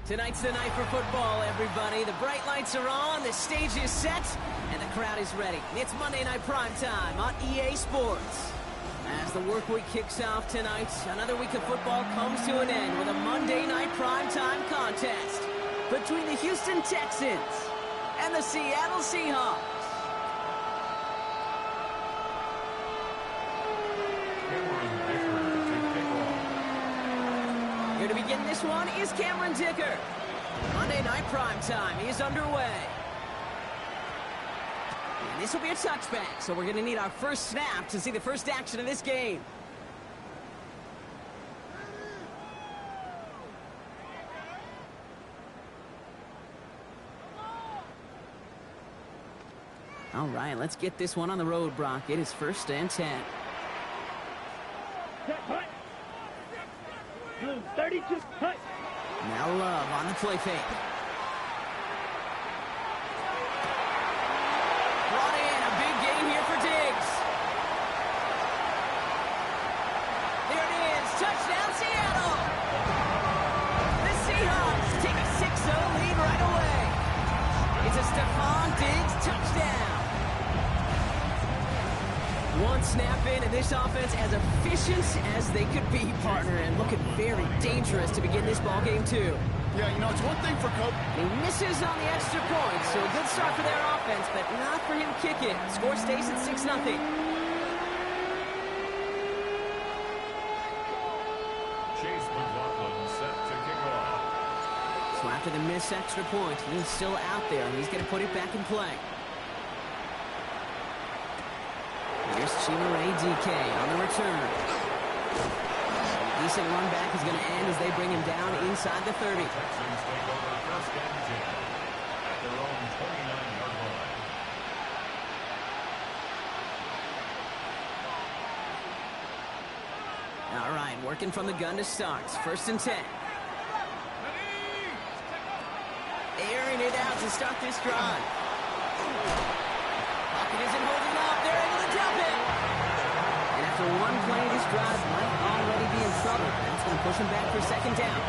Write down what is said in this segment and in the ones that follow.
Tonight's the night for football, everybody. The bright lights are on, the stage is set, and the crowd is ready. It's Monday Night Primetime on EA Sports. As the work week kicks off tonight, another week of football comes to an end with a Monday Night Primetime contest between the Houston Texans and the Seattle Seahawks. Here to begin this one is Cameron Dicker. Monday Night Primetime is underway. And this will be a touchback, so we're going to need our first snap to see the first action of this game. All right, let's get this one on the road, Brock. It is 1st and 10. 32. Now Love on the play fake. Brought in a big gain here for Diggs. There it is. Touchdown, Seattle. The Seahawks take a 6-0 lead right away. It's a Stephon Diggs touchdown. One snap in, and this offense as efficient as they could be, partner, and looking very dangerous to begin this ball game too. Yeah, you know, it's one thing for Coach. He misses on the extra point, so a good start for their offense, but not for him kicking. Score stays at 6-0. So after the missed extra point, he's still out there, and he's going to put it back in play. Here's Chimaray DK on the return. A decent run back is going to end as they bring him down inside the 30. All right, working from the gun to start. 1st and 10. Airing it out to start this drive. Pocket isn't holding up. They're able to drop it. And after one play, this drive might already be in trouble. That's going to push him back for 2nd down.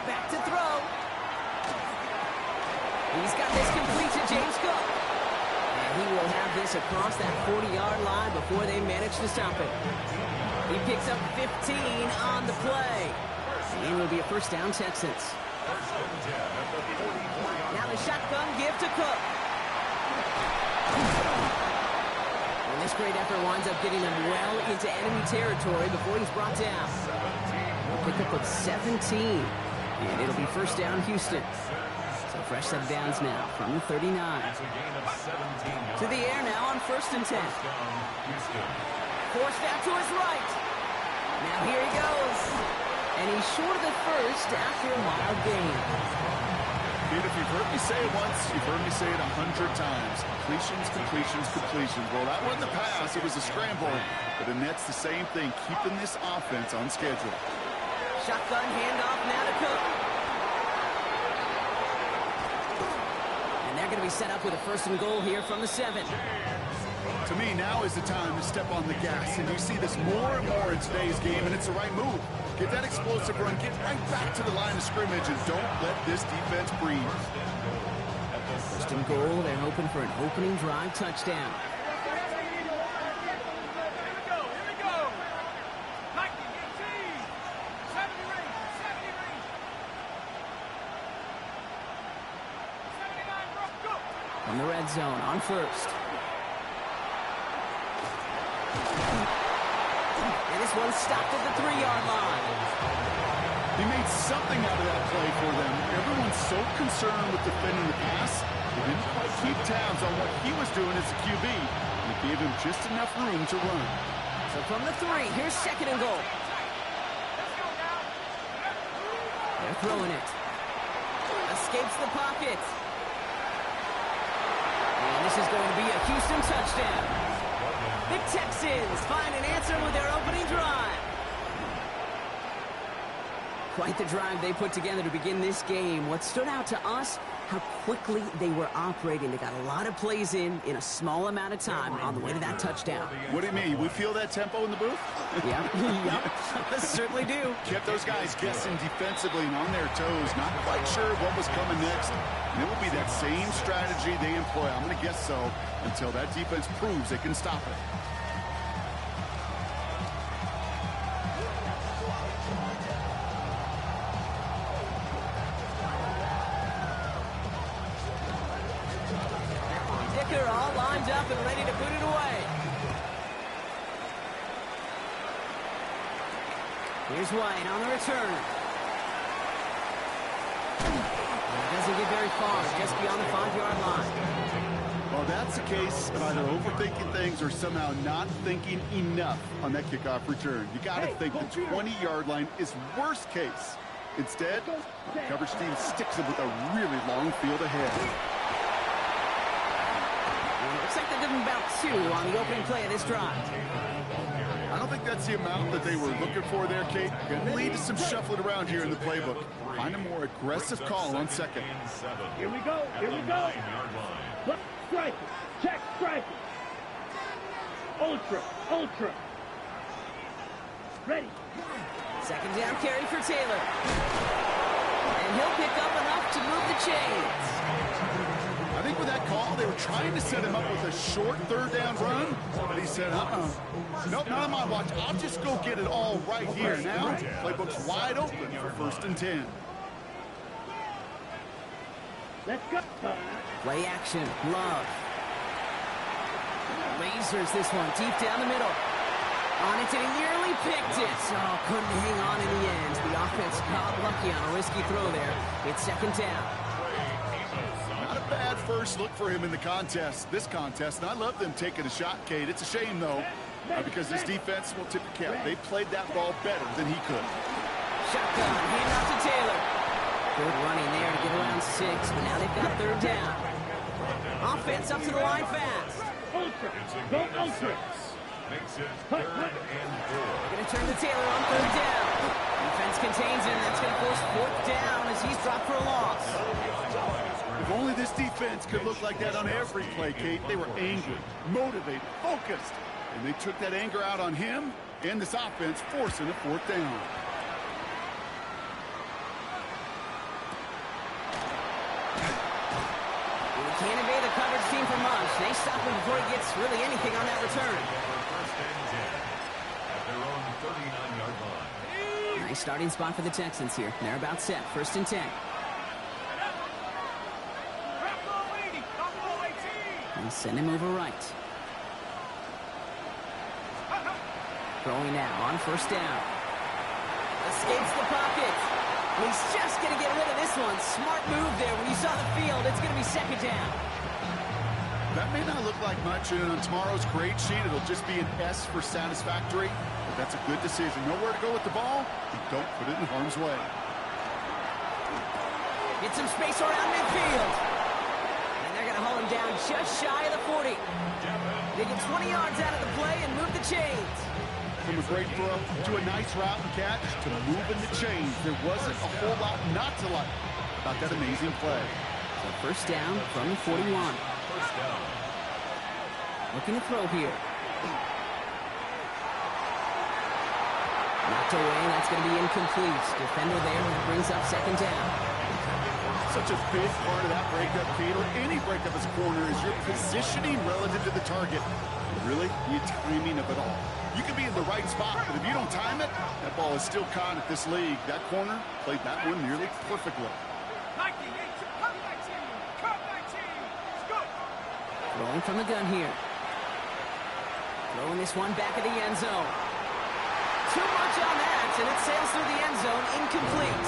Back to throw. He's got this complete to James Cook. And he will have this across that 40-yard line before they manage to stop it. He picks up 15 on the play. And it will be a 1st down, Texans. Now the shotgun give to Cook. And this great effort winds up getting him well into enemy territory before he's brought down. A pickup of 17. And it'll be 1st down, Houston. So fresh set of downs now from the 39. To the air now on 1st and 10. Forced out to his right. Now here he goes. And he's short of the first after a wild gain. Dude, if you've heard me say it once, you've heard me say it 100 times. Completions, completions, completions. Well, that wasn't a pass. It was a scramble. But the Nets the same thing, keeping this offense on schedule. Shotgun handoff now to Cook. And they're going to be set up with a 1st and goal here from the 7. To me, now is the time to step on the gas. And you see this more and more in today's game, and it's the right move. Get that explosive run, get right back to the line of scrimmage, and don't let this defense breathe. 1st and goal, they're hoping for an opening drive touchdown. From the red zone on 1st. And this one's stopped at the 3-yard line. He made something out of that play for them. Everyone's so concerned with defending the pass, they didn't quite keep tabs on what he was doing as a QB. He gave him just enough room to run. So from the 3, here's 2nd and goal. They're throwing it. Escapes the pocket. And this is going to be a Houston touchdown. The Texans find an answer with their opening drive. Quite the drive they put together to begin this game. What stood out to us, how quickly they were operating. They got a lot of plays in a small amount of time on the way to that touchdown. What do you mean? We feel that tempo in the booth? Yeah, yep, certainly do. Kept those guys guessing defensively and on their toes, not quite sure what was coming next. And it will be that same strategy they employ, I'm going to guess so, until that defense proves they can stop it. All lined up and ready to put it away. Here's White on the return. He doesn't get very far, just beyond the 5-yard line. Well, that's the case of either overthinking things or somehow not thinking enough on that kickoff return. You got to think the 20-yard line is worst case. Instead, the coverage team sticks him with a really long field ahead. Looks like they're giving about 2 on the opening play of this drive. I don't think that's the amount that they were looking for there, Kate. Going to lead to some shuffling around here in the playbook. Find a more aggressive call on second. Here we go. Here we go. Strike. Check strike. Ultra. Ultra. Ready. Second down carry for Taylor. And he'll pick up enough to move the chains. I think with that call, they were trying to set him up with a short third down run, but he said, nope, not on my watch. I'll just go get it all right here. Now, playbook's wide open for 1st and 10. Let's go. Play action, Love. Lasers this one, deep down the middle. On it, and he nearly picked it. Oh, couldn't hang on in the end. The offense got lucky on a risky throw there. It's 2nd down. Bad first look for him in the contest, this contest, and I love them taking a shot, Kate. It's a shame, though, because this defense will tip the cap. They played that ball better than he could. Shotgun, hand off to Taylor. Good running there to get around 6, but now they've got 3rd down. Offense up to the line fast. Ultra. Go ultra. Going to turn to Taylor on 3rd down. Defense contains him. That's going to force 4th down as he's dropped for a loss. If only this defense could look like that on every play, Kate. They were angry, motivated, focused, and they took that anger out on him and this offense, forcing a 4th down. He can't evade the coverage team for much. They stop him before he gets really anything on that return. Nice starting spot for the Texans here. They're about set. 1st and 10. And send him over right. Throwing now on 1st down. Escapes the pocket. He's just going to get rid of this one. Smart move there. When you saw the field, it's going to be 2nd down. That may not look like much, and on tomorrow's grade sheet, it'll just be an S for satisfactory. But that's a good decision. Nowhere to go with the ball, and don't put it in harm's way. Get some space around midfield. They're going to hold him down just shy of the 40. They get 20 yards out of the play and move the chains. From a great throw to a nice route and catch to moving the chains, there wasn't a whole lot not to like about that amazing play. So 1st down from the 41. Looking to throw here. Knocked away, that's going to be incomplete. Defender there, that brings up 2nd down. Such a big part of that breakup, Kate, or any breakup as a corner, is your positioning relative to the target. And really, the timing of it all. You can be in the right spot, but if you don't time it, that ball is still caught at this league. That corner played that one nearly perfectly. Rolling from the gun here. Throwing this one back of the end zone. Too much on that, and it sails through the end zone, incomplete.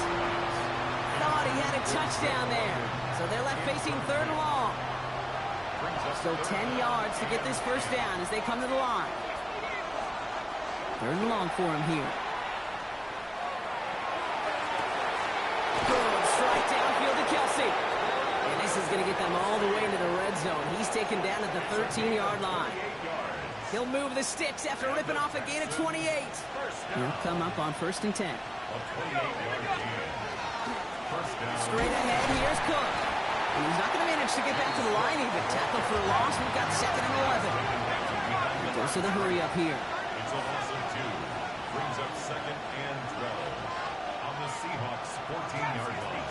Thought he had a touchdown there. So they're left facing 3rd and long. So 10 yards to get this 1st down as they come to the line. 3rd and long for him here. Good strike downfield to Kelsey. And this is going to get them all the way into the red zone. He's taken down at the 13-yard line. He'll move the sticks after ripping off a gain of 28. He'll come up on 1st and 10. Straight ahead, here's Cook. And he's not going to manage to get back to the line even. Tackle for a loss. We've got 2nd and 11. Goes to the hurry up here. It's a loss of 2. Brings up 2nd and 12 on the Seahawks 14-yard line.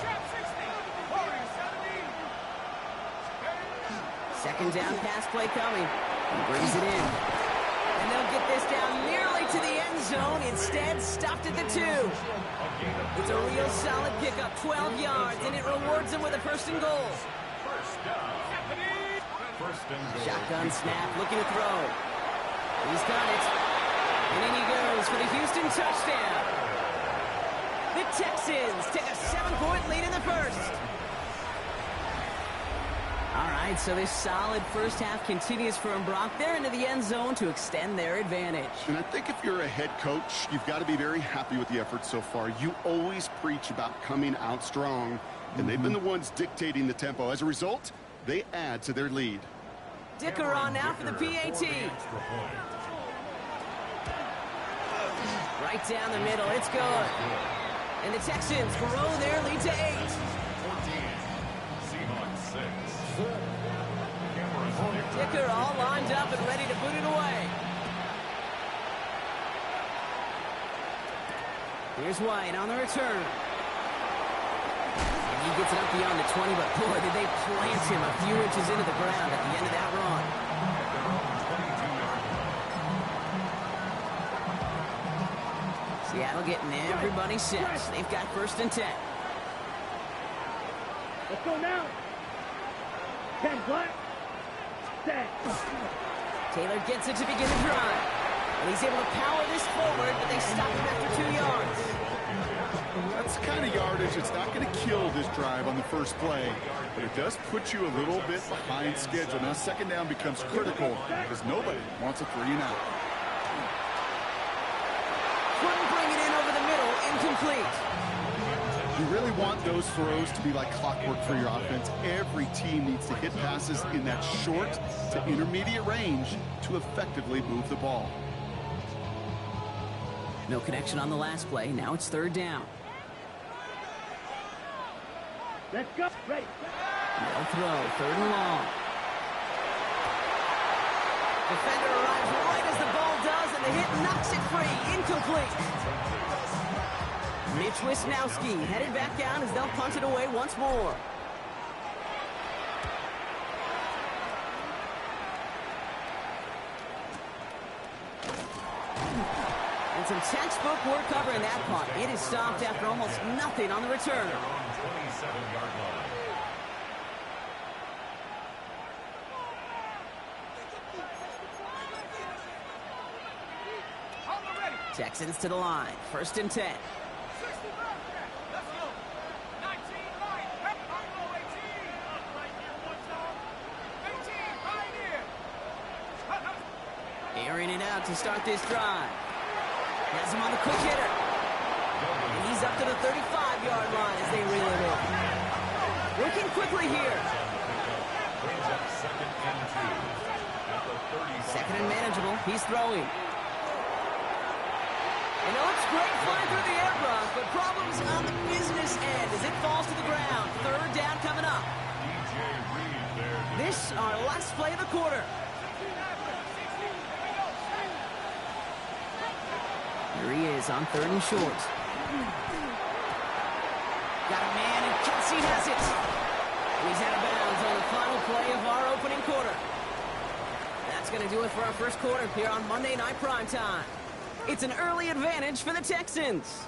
2nd down pass play coming. He brings it in. And they'll get this down nearly to the end zone. Instead, stopped at the 2. It's a real solid pickup, 12 yards, and it rewards them with a 1st and goal. Shotgun snap, looking to throw. He's got it. And in he goes for the Houston touchdown. The Texans take a 7-point lead in the 1st. All right, so this solid first half continues from Brock. They're into the end zone to extend their advantage. And I think if you're a head coach, you've got to be very happy with the effort so far. You always preach about coming out strong, and they've been the ones dictating the tempo. As a result, they add to their lead. Dicker on now for the PAT. Right down the middle, it's good. And the Texans grow their lead to 8. Dicker all lined up and ready to boot it away. Here's White on the return. And he gets it up beyond the 20, but boy, did they plant him a few inches into the ground at the end of that run. Seattle getting everybody set. They've got 1st and 10. Let's go now. 10 black. Set. Taylor gets it to begin the drive. And he's able to power this forward, but they stop him after 2 yards. That's the kind of yardage it's not going to kill this drive on the first play, but it does put you a little bit behind schedule. Now 2nd down becomes critical because nobody wants a 3-and-out. Couldn't bring it in over the middle, incomplete. You really want those throws to be like clockwork for your offense. Every team needs to hit passes in that short to intermediate range to effectively move the ball. No connection on the last play. Now it's 3rd down. Let's go. Ready. No throw. 3rd and long. Defender arrives right as the ball does, and the hit knocks it free. Incomplete. Mitch Wisnowski headed back down as they'll punt it away once more. And some textbook work covering that punt. It is stopped after almost nothing on the return. 27-yard line. Texans to the line. 1st and 10. Airing it out to start this drive. Has him on the quick hitter. And he's up to the 35-yard line as they reel it in. Working quickly here. 2nd and manageable. He's throwing. And it looks great flying through the air, Brock, but problems on the business end as it falls to the ground. 3rd down coming up. This our last play of the quarter. Here he is on 3rd and short. Got a man, and Kelsey has it. And he's out of bounds on the final play of our opening quarter. That's going to do it for our first quarter here on Monday Night Primetime. It's an early advantage for the Texans.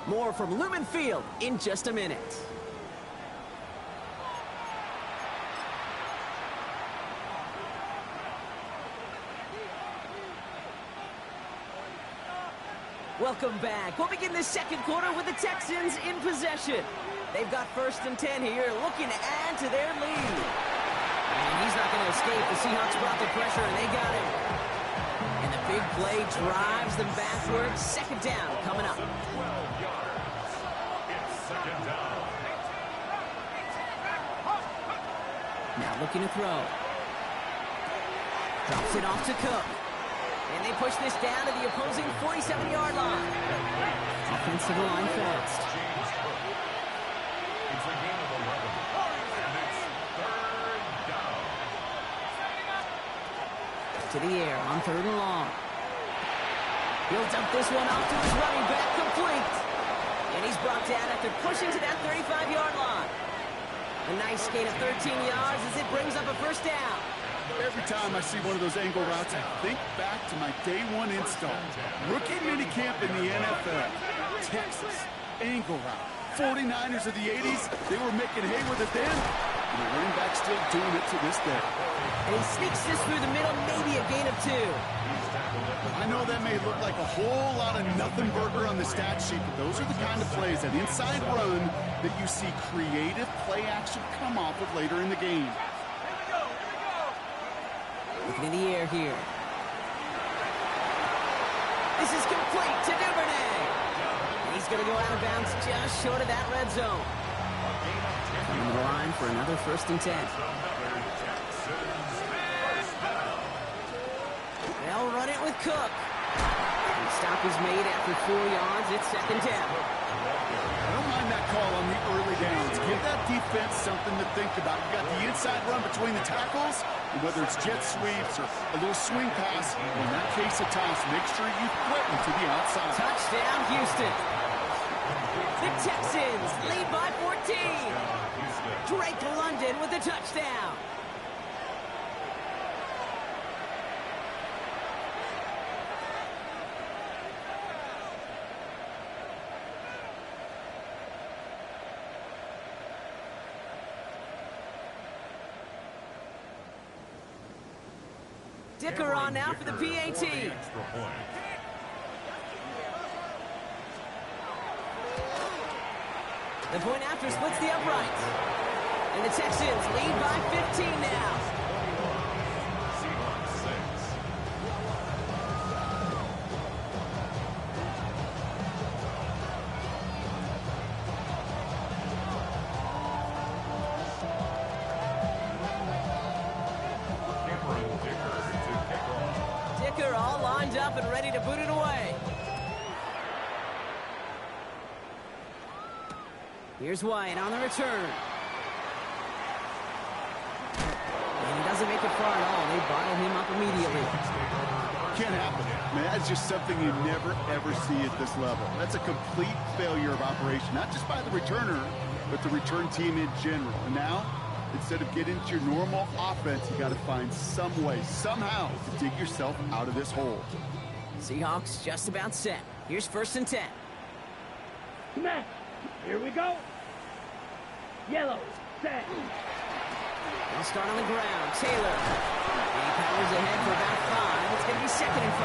More from Lumen Field in just a minute. Welcome back. We'll begin the second quarter with the Texans in possession. They've got 1st and 10 here, looking to add to their lead. And he's not going to escape. The Seahawks brought the pressure, and they got him. And the big play drives them backwards. 2nd down coming up. 12 yards. It's 2nd down. Now looking to throw. Drops it off to Cook. And they push this down to the opposing 47-yard line. Offensive line fast. It's a game of 11, and it's third down. To the air on 3rd and long. He'll dump this one off to his running back, complete. And he's brought down after pushing to that 35-yard line. A nice gain of 13 yards as it brings up a first down. Every time I see one of those angle routes, I think back to my day one install. Rookie minicamp in the NFL. Texas, angle route. 49ers of the 80s, they were making hay with it then. And the running back's still doing it to this day. And he sneaks this through the middle, maybe a gain of 2. I know that may look like a whole lot of nothing burger on the stat sheet, but those are the kind of plays, that inside run, that you see creative play action come off of later in the game. Looking in the air here. This is complete to Duvernay. He's going to go out of bounds just short of that red zone. Coming to the line for another 1st and 10. They'll run it with Cook. The stop is made after 4 yards. It's 2nd down. I don't mind that call on the early downs. Give that defense something to think about. You got the inside run between the tackles, and whether it's jet sweeps or a little swing pass, in that case a toss, make sure you threaten to the outside. Touchdown, Houston. The Texans lead by 14. Drake London with a touchdown. Dicker on now for the PAT. The point after splits the uprights. And the Texans lead by 15 now. Seahawks 6. Dicker all lined up and ready to boot it away. Here's Wyatt on the return. And he doesn't make it far at all. They bottle him up immediately. Can't happen. Man, that's just something you never, ever see at this level. That's a complete failure of operation, not just by the returner, but the return team in general. And now, instead of getting into your normal offense, you got to find some way, somehow, to dig yourself out of this hole. Seahawks just about set. Here's 1st and 10. Smash. Here we go. Yellow. Set. They'll start on the ground. Taylor. He powers ahead for about 5. It's going to be 2nd and 5.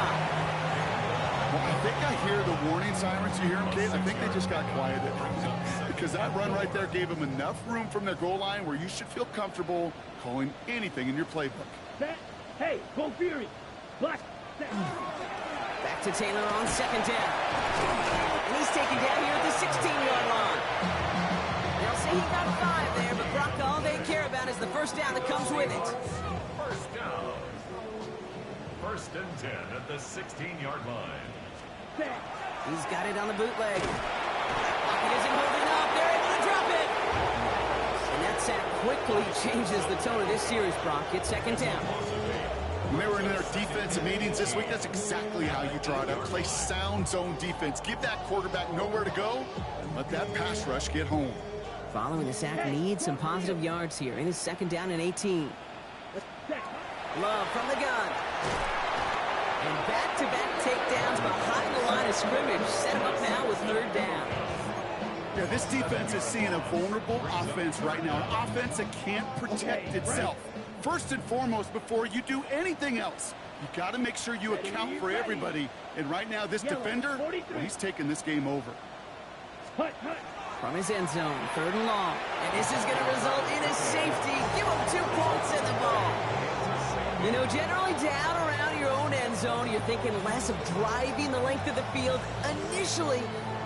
Well, I think I hear the warning sirens. You hear them, Kate? I think they just got quieted. Because that run right there gave them enough room from their goal line where you should feel comfortable calling anything in your playbook. Set. Hey, go Fury. Black. Set. Back to Taylor on 2nd down. And he's taken down here at the 16-yard line. They'll say he got 5 there, but Brock, all they care about is the 1st down that comes with it. First down. 1st and 10 at the 16-yard line. Set. He's got it on the bootleg. Pocket isn't holding up. They're able to drop it. And that sack quickly changes the tone of this series, Brock. It's 2nd down. When they were in their defensive meetings this week, that's exactly how you draw it up. Play sound zone defense. Give that quarterback nowhere to go, and let that pass rush get home. Following the sack needs some positive yards here. In his 2nd down and 18. Love from the gun. And back-to-back takedowns behind the line of scrimmage. Set him up now with 3rd down. Yeah, this defense is seeing a vulnerable offense right now. An offense that can't protect itself. First and foremost, before you do anything else, you got to make sure you account for everybody. And right now, this defender, well, he's taking this game over. From his end zone, 3rd and long. And this is going to result in a safety. Give him 2 points in the ball. You know, generally down around your own own end zone, you're thinking less of driving the length of the field. Initially,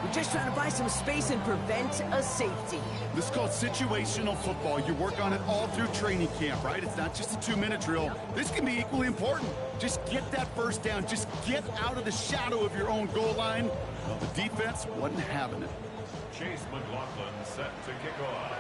you're just trying to buy some space and prevent a safety. This is called situational football. You work on it all through training camp, right? It's not just a 2-minute drill. This can be equally important. Just get that first down. Just get out of the shadow of your own goal line. Well, the defense wasn't having it. Chase McLaughlin set to kick off.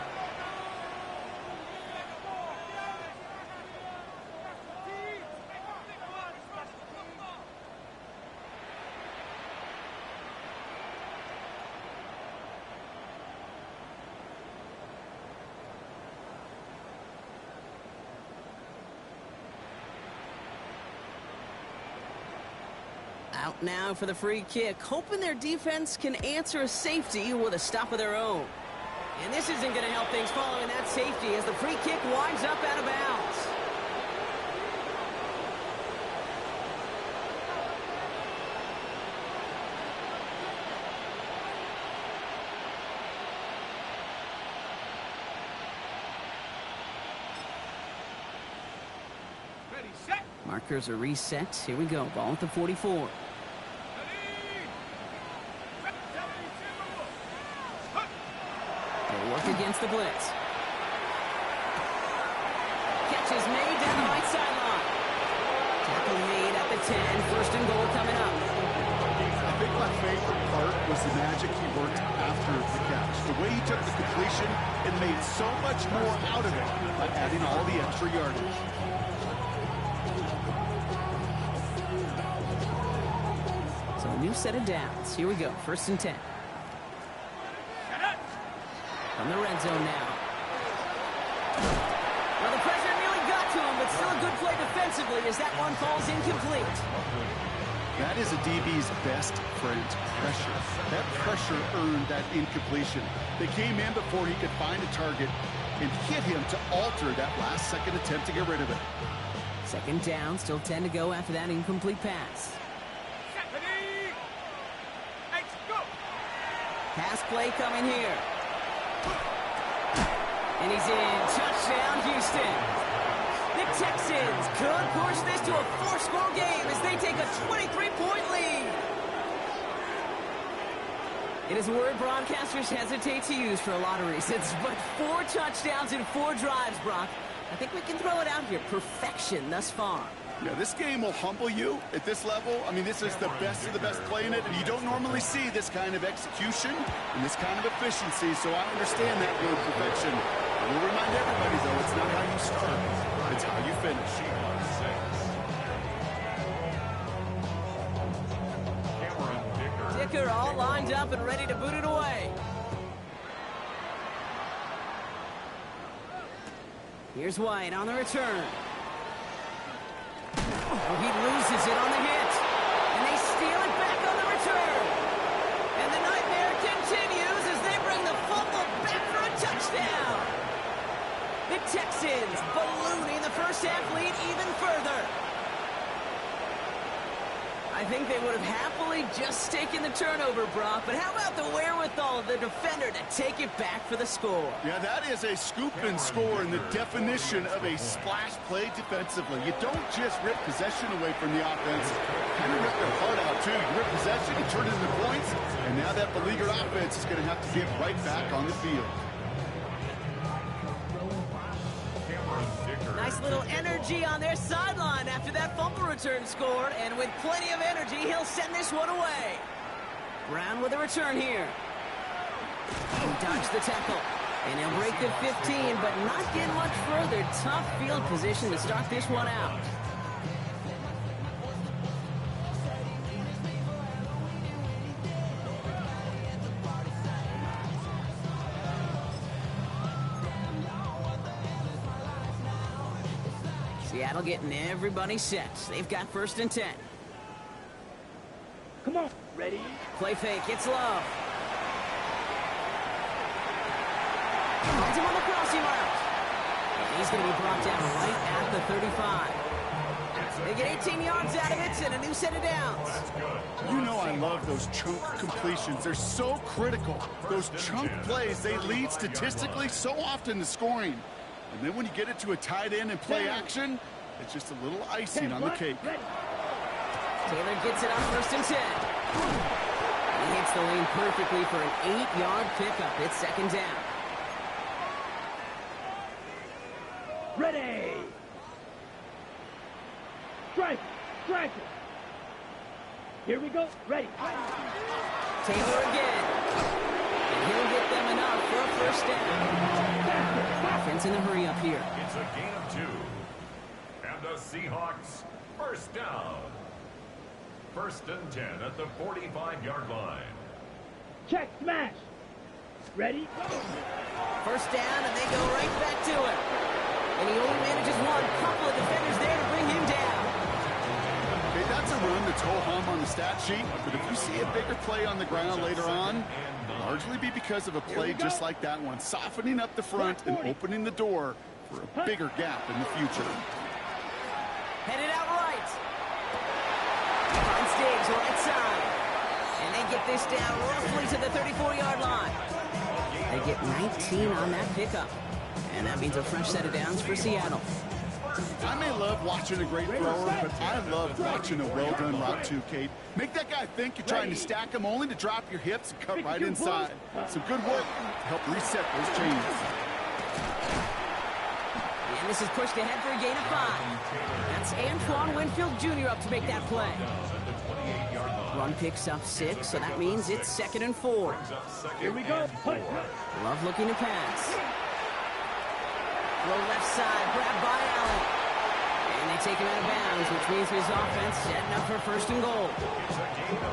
Out now for the free kick, hoping their defense can answer a safety with a stop of their own. And this isn't going to help things following that safety as the free kick winds up out of bounds. Markers are reset. Here we go. Ball at the 44. They'll work against the blitz. Catch is made down the right sideline. Tackle made at the 10. First and goal coming up. I think my favorite part was the magic he worked after the catch. The way he took the completion and made so much more out of it by adding all the extra yardage. So a new set of downs. Here we go. First and 10. From the red zone now. Well, the pressure nearly got to him, but still a good play defensively as that one falls incomplete. That is a DB's best friend, pressure. That pressure earned that incompletion. They came in before he could find a target and hit him to alter that last-second attempt to get rid of it. Second down, still 10 to go after that incomplete pass. Pass play coming here. And he's in. Touchdown, Houston. The Texans could push this to a 4-score game as they take a 23-point lead. It is a word broadcasters hesitate to use for a lot of reasons, but 4 touchdowns in 4 drives, Brock. I think we can throw it out here. Perfection thus far. Yeah, this game will humble you at this level. I mean, this is the best of the best playing it, and you don't normally see this kind of execution and this kind of efficiency, so I understand that word perfection. I will remind everybody, though, it's not how you start, it's how you finish. Dicker all lined up and ready to boot it away. Here's White on the return. Oh, he loses it on the hit. And they steal it back on the return. And the nightmare continues as they bring the fumble back for a touchdown. The Texans ballooning the first half lead even further. I think they would have happily just taken the turnover, Brock, but how about the wherewithal of the defender to take it back for the score? Yeah, that is a scoop and score in the definition of a splash play defensively. You don't just rip possession away from the offense. You kind of rip their heart out, too. You rip possession, you turn it into points, and now that beleaguered offense is going to have to get right back on the field. Nice little energy on their sideline after that fumble return scored, and with plenty of energy, he'll send this one away. Brown with a return here. He dodged the tackle, and he'll break the 15, but not get much further. Tough field position to start this one out. Seattle getting everybody set. They've got first and 10. Come on. Ready? Play fake. It's Love. Finds him on the crossing route. And he's going to be brought down right at the 35. They get 18 yards out of it and a new set of downs. You know I love those chunk completions. They're so critical. Those chunk plays, they lead statistically so often to scoring. And then when you get it to a tight end and play action, it's just a little icing on the cake. Taylor gets it on 1st and 10. He hits the lane perfectly for an 8-yard pickup. It's 2nd down. Ready. Strike. Strike. Here we go. Ready. Taylor again. And he'll get them enough for a 1st down. Offense in the hurry up here. It's a gain of 2. And the Seahawks, 1st down. 1st and 10 at the 45-yard line. Check. Smash. Ready. 1st down, and they go right back to it. And he only manages one. Couple of defenders there to bring him down. Okay, that's a run that's ho-hum on the stat sheet, but if you see a bigger play on the ground later on, it'll largely be because of a play just like that one, softening up the front and opening the door for a bigger gap in the future. Headed out right. Finds Diggs right side. And they get this down roughly to the 34-yard line. They get 19 on that pickup. And that means a fresh set of downs for Seattle. I may love watching a great thrower, but I love watching a well-done route too, Kate. Make that guy think you're trying to stack him only to drop your hips and cut right inside. Some good work to help reset those chains. And this is pushed ahead for a gain of 5. That's Antoine Winfield Jr. up to make that play. Run picks up 6, so that means it's 2nd and 4. Here we go. Love looking to pass. Throw left side, grabbed by Allen. And they take him out of bounds, which means his offense setting up for 1st and goal.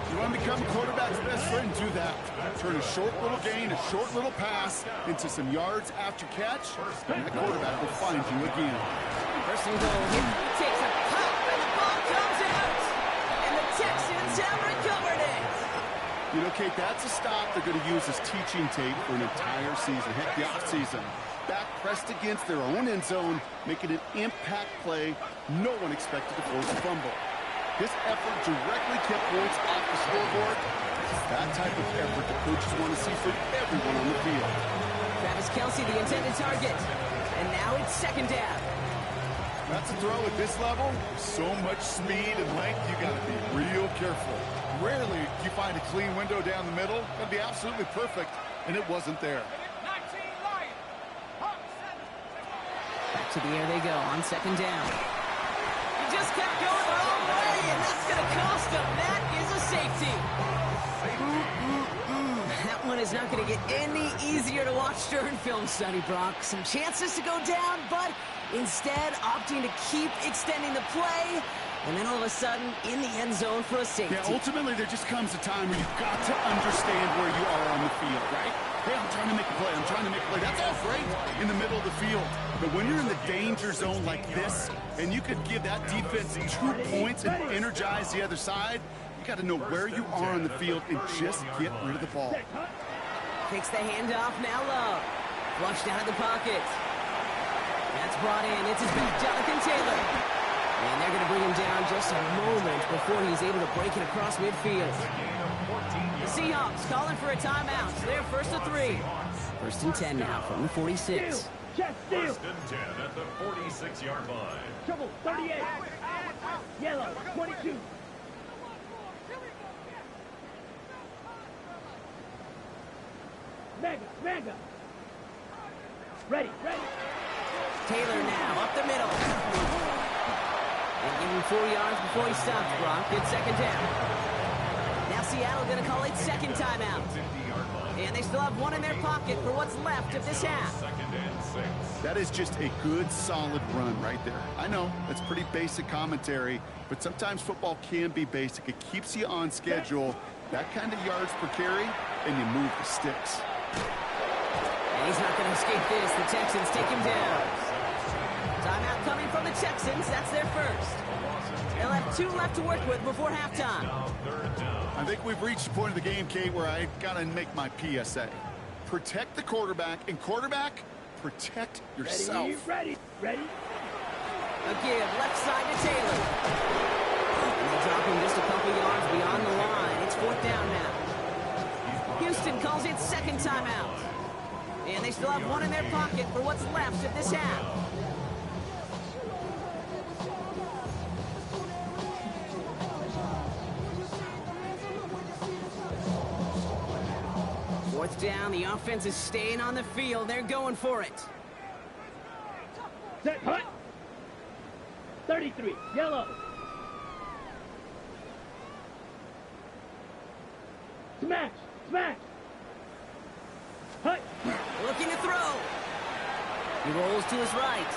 You want to become a quarterback's best friend, do that. Turn a short little gain, a short little pass into some yards after catch, and that quarterback will find you again. 1st and goal. He takes a pop, and the ball comes out. And the Texans have recovered it. You know, Kate, that's a stop they're going to use as teaching tape for an entire season, heck, the offseason. Back pressed against their own end zone, making an impact play no one expected to force a fumble. This effort directly kept points off the scoreboard. It's that type of effort the coaches want to see from everyone on the field. Travis Kelce, the intended target. And now it's 2nd down. That's a throw at this level. So much speed and length, you got to be real careful. Rarely do you find a clean window down the middle. That'd be absolutely perfect, and it wasn't there. Back to the air they go on 2nd down. He just kept going the wrong way, and that's going to cost him. That is a safety. That one is not going to get any easier to watch during film study, Brock. Some chances to go down, but instead opting to keep extending the play, and then all of a sudden in the end zone for a safety. Yeah, ultimately there just comes a time where you've got to understand where you are on the field, right? Hey, I'm trying to make a play. I'm trying to make a play. That's all great in the middle of the field. But when you're in the danger zone like this, and you could give that defense 2 points and energize the other side, you got to know where you are on the field and just get rid of the ball. Takes the handoff, now Love. Flushed out of the pocket. That's brought in. It's his back, Jonathan Taylor. And they're going to bring him down just a moment before he's able to break it across midfield. The Seahawks calling for a timeout. They're 1st and 3. 1st and 10 now from the 46. Check, steal. 1st and 10 at the 46-yard line. Trouble, 38. Yellow, 22. Mega. Ready. Taylor now up the middle. And give him 4 yards before he stops, Brock. Good 2nd down. Now Seattle going to call it 2nd timeout. And they still have 1 in their pocket for what's left of this half. 2nd and 6. That is just a good, solid run right there. I know, that's pretty basic commentary, but sometimes football can be basic. It keeps you on schedule, that kind of yards per carry, and you move the sticks. And he's not going to escape this. The Texans take him down. Timeout coming from the Texans. That's their first. They'll have 2 left to work with before halftime. I think we've reached the point of the game, Kate, where I got to make my PSA. Protect the quarterback, and quarterback, protect yourself. Ready. A give left side to Taylor. And they drop him just a couple yards beyond the line. It's 4th down now. Houston calls it 2nd timeout. And they still have 1 in their pocket for what's left of this half. Fourth down, the offense is staying on the field. They're going for it. Set, hut. 33, yellow. Smash, smash. Hut. Looking to throw. He rolls to his right.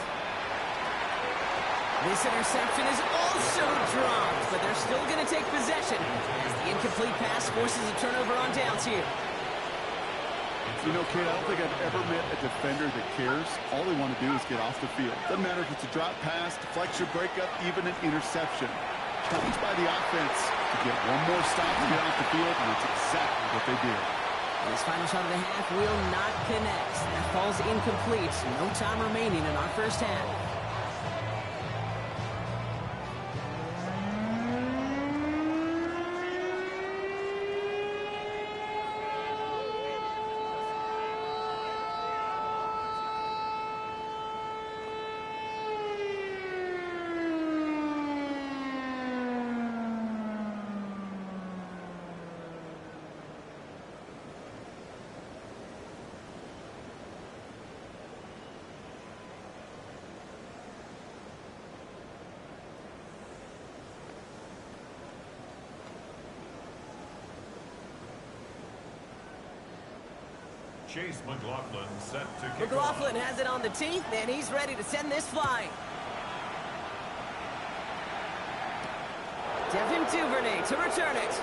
This interception is also dropped, but they're still going to take possession as the incomplete pass forces a turnover on downs here. You know, Kate, I don't think I've ever met a defender that cares. All they want to do is get off the field. Doesn't matter if it's a drop pass, deflection, breakup, even an interception. Challenged by the offense to get one more stop to get off the field, and that's exactly what they did. This final shot of the half will not connect. That falls incomplete. No time remaining in our first half. Chase McLaughlin set to kick McLaughlin off. has it on the teeth, and he's ready to send this flying. Devin Duvernay to return it.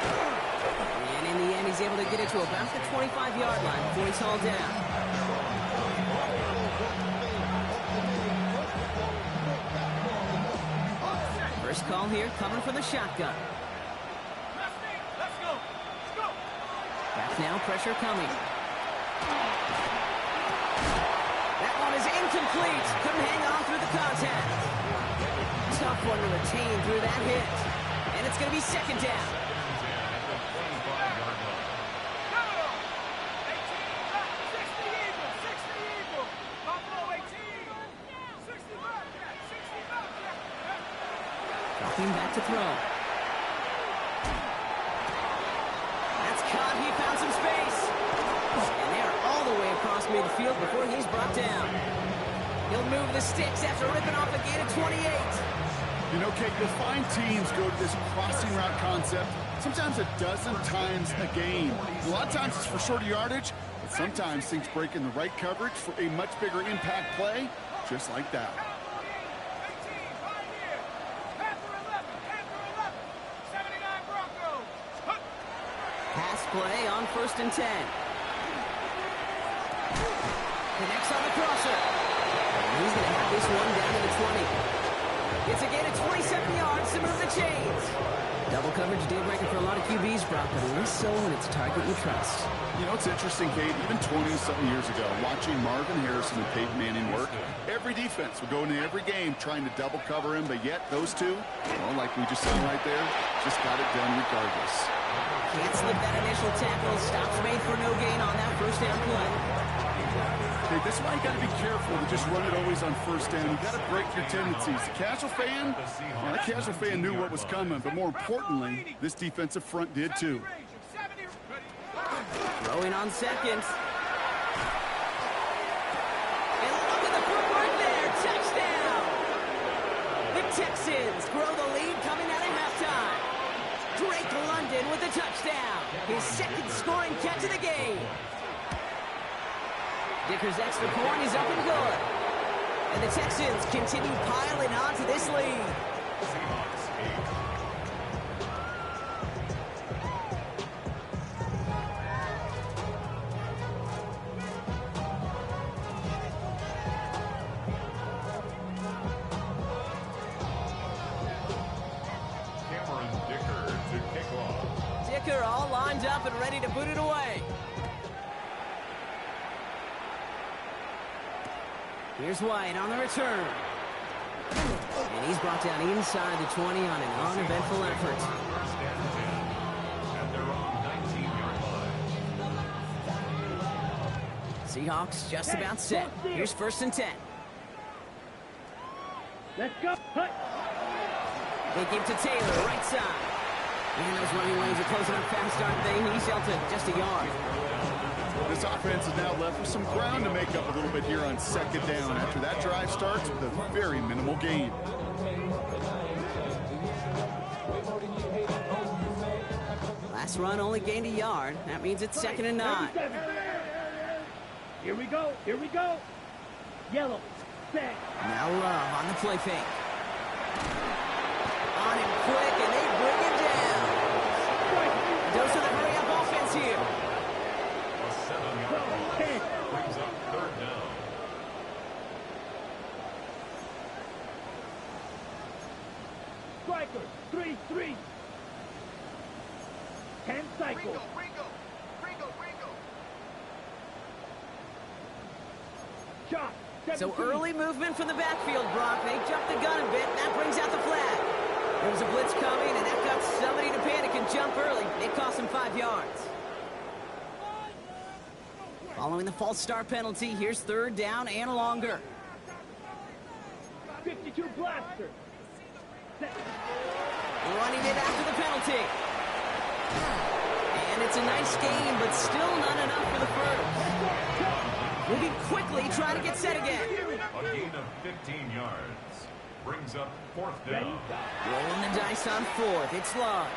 And in the end, he's able to get it to about the 25-yard line before he's hauled down. First call here coming from the shotgun. Back now, pressure coming. That one is incomplete. Couldn't hang on through the contact. Tough one to retain through that hit. And it's going to be second down. Dropping back to throw. He found some space. And they're all the way across midfield before he's brought down. He'll move the sticks after ripping off a gain of 28. You know, Kate, you'll find teams go to this crossing route concept sometimes a dozen times a game. A lot of times it's for shorter yardage, but sometimes things break in the right coverage for a much bigger impact play, just like that. Pass play on 1st and 10. Connects on the crosser. And he's going to have this one down to the 20. It's a gain of 27 yards to move the chains. Double coverage deal breaker for a lot of QBs, Brock, but less so when it's a target you trust. You know, it's interesting, Kate, even 20-something years ago, watching Marvin Harrison and Peyton Manning work, every defense would go into every game trying to double cover him, but yet those two, well, like we just saw right there, just got it done regardless. Can't slip that initial tackle. Stops made for no gain on that first down play. Okay, this is why you got to be careful to just run it always on first down. You got to break your tendencies. The casual fan, well, that casual fan knew what was coming, but more importantly, this defensive front did too. Throwing on second. And look at the footwork there. Touchdown! The Texans grow the lead coming out of halftime. Drake London with a touchdown. His second scoring catch of the game. Dicker's extra point is up and good. And the Texans continue piling on to this lead. Seahawks 8. Cameron Dicker to kick off. Dicker all lined up and ready to boot it away. Here's White on the return. And he's brought down inside the 20 on an uneventful effort. First and 10. And they're on 19-yard line. Seahawks just about set. Here's 1st and 10. Let's go. Hut. They give to Taylor, right side. And those running lanes are closing up fast, aren't they? He's Shelton, just a yard. This offense is now left with some ground to make up a little bit here on second down after that drive starts with a very minimal gain. Last run only gained a yard. That means it's 2nd and 9. Here we go. Here we go. Yellow. Set. Now Love on the play fake. On him quick, and they bring him down. Dose of the hurry-up offense here. A 7-yard loss brings up 3rd down. Striker. 3-3. 10 cycles. Shot. So early movement from the backfield, Brock. They jumped the gun a bit, and that brings out the flag. There was a blitz coming, and that got somebody to panic and jump early. It cost him 5 yards. Following the false start penalty, here's 3rd down and longer. 52 blaster. Set. Running it after the penalty. And it's a nice game, but still not enough for the first. Moving quickly, try to get set again. A gain of 15 yards brings up 4th down. Rolling the dice on 4th. It's Love.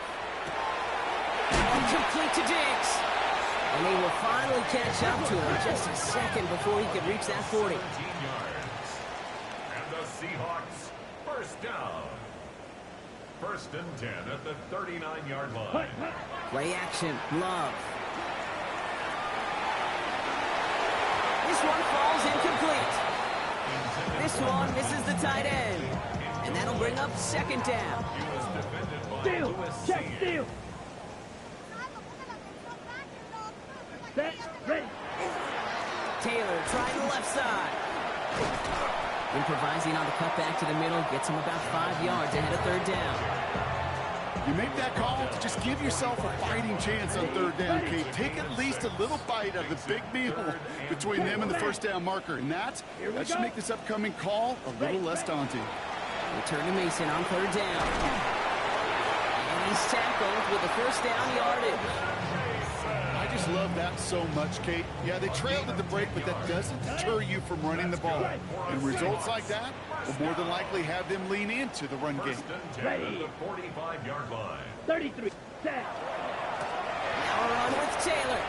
Complete to Diggs. And he will finally catch up to him just a second before he could reach that 40. 13 yards. And the Seahawks, 1st down. 1st and 10 at the 39-yard line. Play action. Love. This one falls incomplete. This one misses the tight end. And that'll bring up 2nd down. He was defended by Steal. Lewis Check Senior. steal. Set. Ready. Taylor trying the left side. Improvising on the cutback to the middle gets him about 5 yards ahead of 3rd down. You make that call to just give yourself a fighting chance on 3rd down, Kate. Take at least a little bite of the big meal between them and the 1st down marker. And that should make this upcoming call a little less daunting. Return to Mason on 3rd down. And he's tackled with the 1st down yardage. I just love that so much, Kate. Yeah, they trailed at the break, but that doesn't deter you from running the ball. And results like that will more than likely have them lean into the run game. 1st and 10 at the 45-yard line. 33. Set. Now a run with Taylor.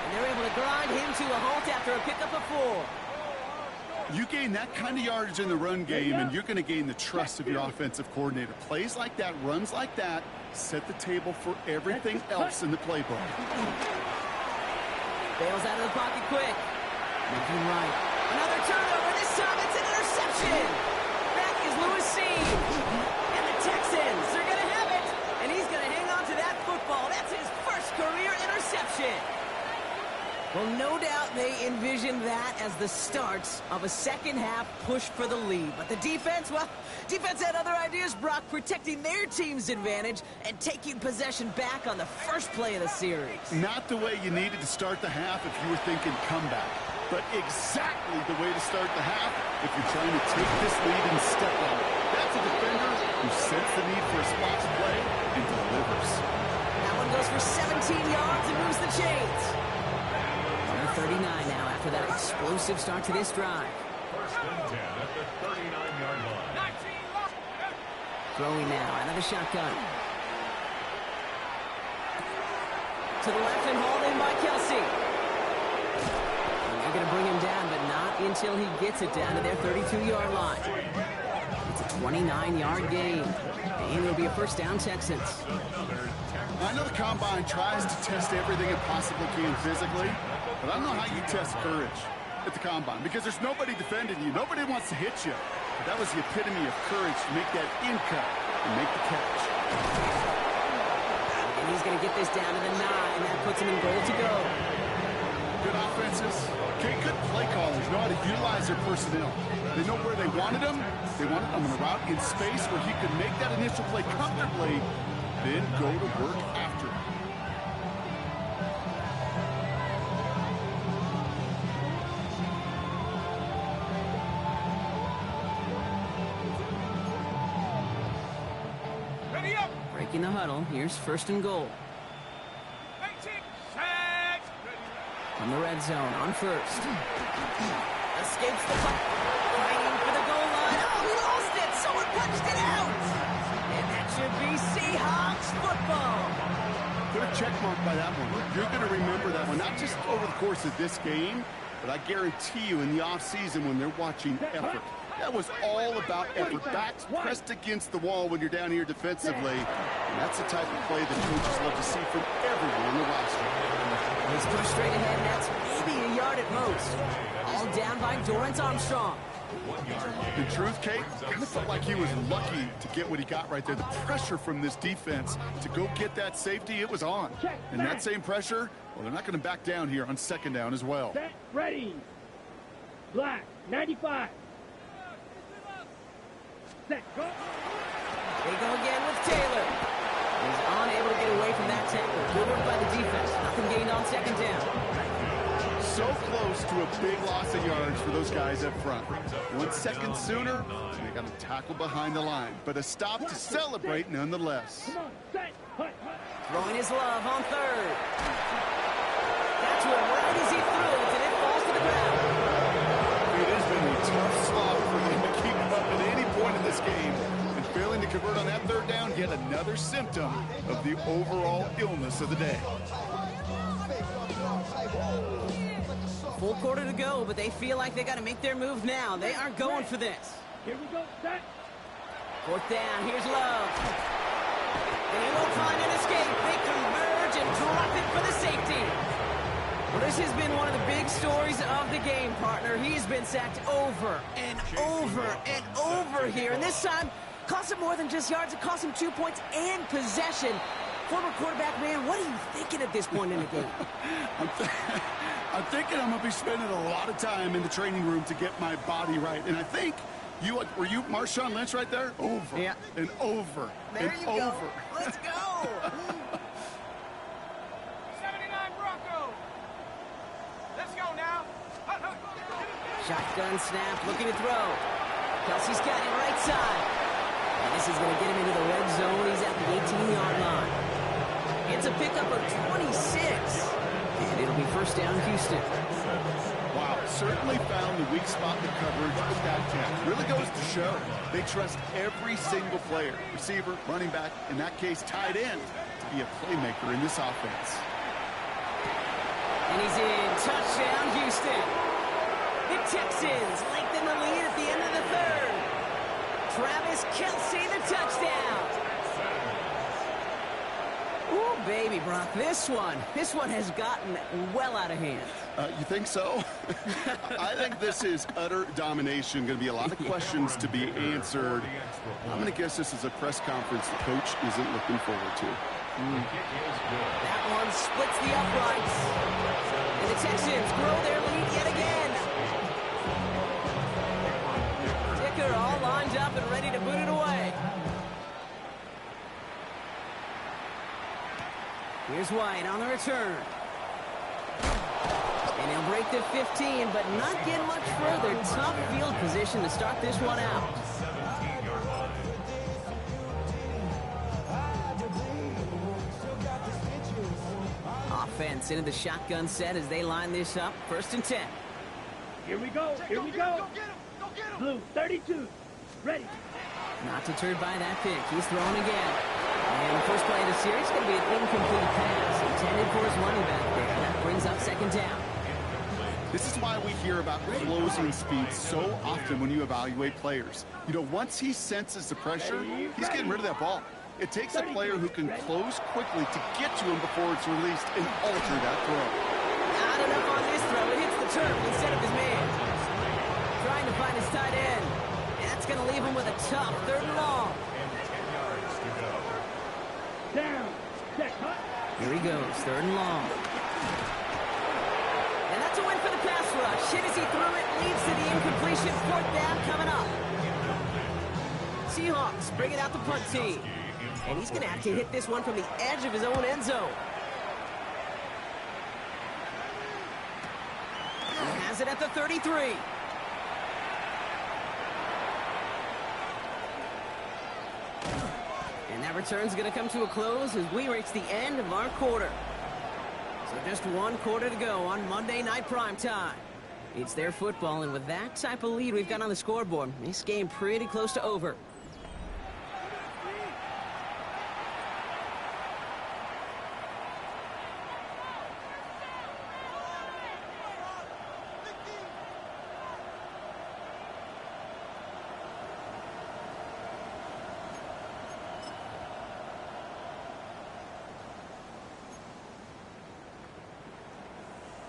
And they're able to grind him to a halt after a pickup of 4. You gain that kind of yardage in the run game, and you're going to gain the trust of your offensive coordinator. Plays like that, runs like that, set the table for everything else in the playbook. Bails out of the pocket quick. Moving right. Another turnover. This time it's an interception. That is Lewis Senior. And the Texans are going to have it. And he's going to hang on to that football. That's his first career interception. Well, no doubt they envisioned that as the start of a second-half push for the lead. But the defense, well, defense had other ideas, Brock, protecting their team's advantage and taking possession back on the first play of the series. Not the way you needed to start the half if you were thinking comeback, but exactly the way to start the half if you're trying to take this lead and step on it. That's a defender who senses the need for a spot to play and delivers. That one goes for 17 yards and moves the chains. 39 now after that explosive start to this drive. 1st and 10 at the 39-yard line. Throwing now, another shotgun. To the left and hauled in by Kelsey. And they're going to bring him down, but not until he gets it down to their 32-yard line. It's a 29-yard gain. And it'll be a 1st down, Texans. I know the Combine tries to test everything it possibly can physically, but I don't know how you test courage at the Combine because there's nobody defending you. Nobody wants to hit you. But that was the epitome of courage to make that in cut and make the catch. And he's going to get this down to the 9. That puts him in goal to go. Good offenses. Okay, good play callers know how to utilize their personnel. They know where they wanted them. They wanted them on a route in space where he could make that initial play comfortably, then go to work after it. breaking the huddle. Here's first and goal. From the red zone on first. Escapes the puck. Fighting for the goal line. Oh, he lost it. Someone punched it out. And that should be Seahawks football. Put a check mark by that one. You're going to remember that one, not just over the course of this game, but I guarantee you in the offseason when they're watching effort. That was all about effort. Backs pressed against the wall when you're down here defensively. And that's the type of play that coaches love to see from everyone on the roster. He's pushed straight ahead, and that's maybe a yard at most. All down by Dorrance Armstrong. In truth, Kate, kind of felt like he was lucky to get what he got right there. The pressure from this defense to go get that safety, it was on. And that same pressure, well, they're not going to back down here on second down as well. Set, ready. Black, 95. Set, go. They go again with Taylor. He's unable to get away from that tackle. Good work by the defense. Nothing gained on second down. So close to a big loss of yards for those guys up front. 1 second sooner, they got a tackle behind the line. But a stop to celebrate nonetheless. Come on, set, hut. Throwing his love on third. That's where right as he threw it, and it falls to the ground. It has been a tough slog for them to keep up at any point in this game. And failing to convert on that third down, yet another symptom of the overall illness of the day. Full quarter to go, but they feel like they got to make their move now. They are going for this. Here we go, set. Fourth down, here's Love. And he will find an escape. They converge and drop it for the safety. Well, this has been one of the big stories of the game, partner. He's been sacked over and over and over here. And this time, cost him more than just yards. It cost him 2 points and possession. Former quarterback, man, what are you thinking at this point in the game? I'm thinking I'm going to be spending a lot of time in the training room to get my body right. And I think were you Marshawn Lynch right there? Over and over there and you over. Go. Let's go. 79 Bronco. Let's go now. Shotgun snap, looking to throw. Kelsey's got it right side. And this is going to get him into the red zone. He's at the 18-yard line. It's a pickup of 26. And it'll be first down, Houston. Wow, certainly found the weak spot in the coverage with that catch. Really goes to show they trust every single player, receiver, running back, in that case, tight end, to be a playmaker in this offense. And he's in. Touchdown, Houston. The Texans lengthen the lead at the end of the third. Travis Kelce, the touchdown. Ooh, baby, Brock, this one has gotten well out of hand. You think so? I think this is utter domination. Going to be a lot of questions to be answered. I'm going to guess this is a press conference the coach isn't looking forward to. That one splits the uprights. And the Texans grow their lead yet again. Dicker all lined up and ready to boot it away. Here's White on the return. And he'll break the 15, but not get much further. Tough field position to start this one out. Offense into the shotgun set as they line this up. First and 10. Here we go, here we go. Blue, 32, ready. Not deterred by that pick. He's throwing again. And the first play of the series is going to be an incomplete pass intended for his running back there. That brings up second down. This is why we hear about closing speed so often when you evaluate players. You know, once he senses the pressure, he's getting rid of that ball. It takes a player who can close quickly to get to him before it's released and alter that throw. Not enough on this throw. It hits the turf instead of his man. Trying to find his tight end. That's going to leave him with a tough third and long. Down, set, hut. Here he goes, third and long. And that's a win for the pass rush. Hit as he threw it, leads to the incompletion. Fourth down coming up. Seahawks bringing out the punt team. And he's going to have to hit this one from the edge of his own end zone. He has it at the 33. And that return's going to come to a close as we reach the end of our quarter. So just one quarter to go on Monday Night Primetime. It's their football, and with that type of lead we've got on the scoreboard, this game pretty close to over.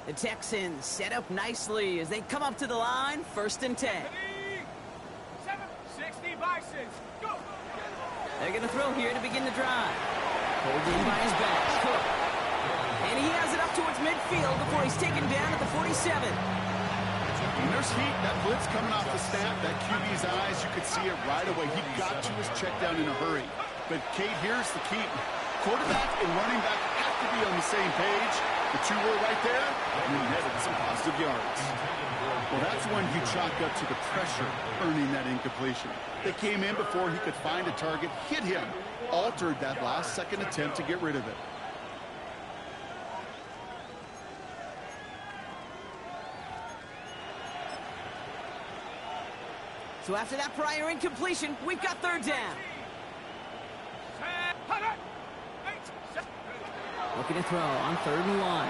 The Texans set up nicely as they come up to the line, 1st and 10. 60 Bisons, go! They're going to throw here to begin the drive. Pulled in by his back, Cook. And he has it up towards midfield before he's taken down at the 47. When there's heat, that blitz coming off the snap, that QB's eyes, you could see it right away. He got to his check down in a hurry. But, Kate, here's the key. Quarterback and running back have to be on the same page. The two were right there, and he netted some positive yards. Well, that's when he chalked up to the pressure, earning that incompletion. They came in before he could find a target, hit him, altered that last-second attempt to get rid of it. So after that prior incompletion, we've got 3rd down. Looking to throw on 3rd and 1.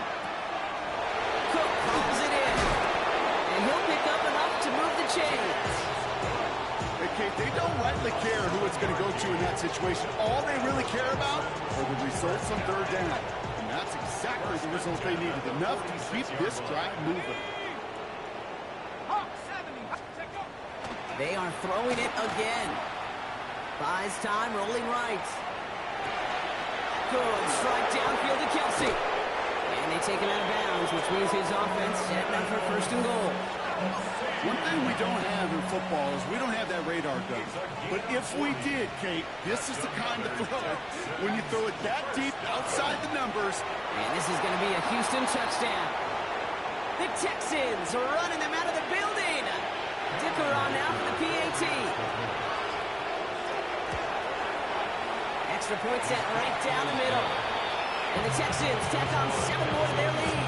Cook pulls it in. And he'll pick up enough to move the chains. Hey, Kate, they don't rightly care who it's going to go to in that situation. All they really care about are the results on 3rd down. And that's exactly the result they needed. Enough to keep this drive moving. They are throwing it again. Buys time, rolling right. Good strike downfield to Kelsey. And they take him out of bounds, which means his offense setting up for 1st and goal. One thing we don't have in football is we don't have that radar gun. But if we did, Kate, this is the kind of throw. When you throw it that deep outside the numbers. And this is going to be a Houston touchdown. The Texans are running them out of the building. Dicker on now for the PAT. Extra point set right down the middle. And the Texans tack on 7 more to their lead.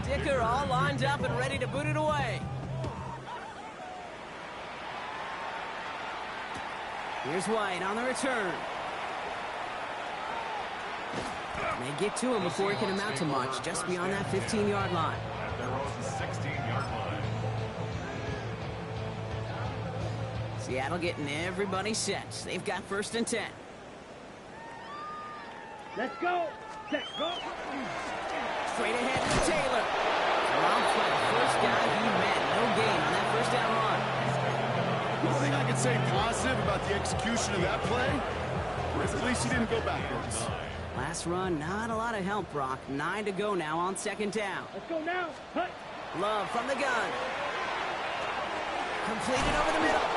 Dicker all lined up and ready to boot it away. Here's White on the return. They get to him before it can amount to much, just beyond that 15-yard line. At their own 16-yard line. Seattle getting everybody set. They've got 1st and 10. Let's go. Set, go. Straight ahead to Taylor. Robbed by the first guy he met. No gain on that 1st down run. One thing I can say positive about the execution of that play is at least he didn't go backwards. Last run, not a lot of help, Brock. 9 to go now on 2nd down. Let's go now. Hut. Love from the gun. Completed over the middle.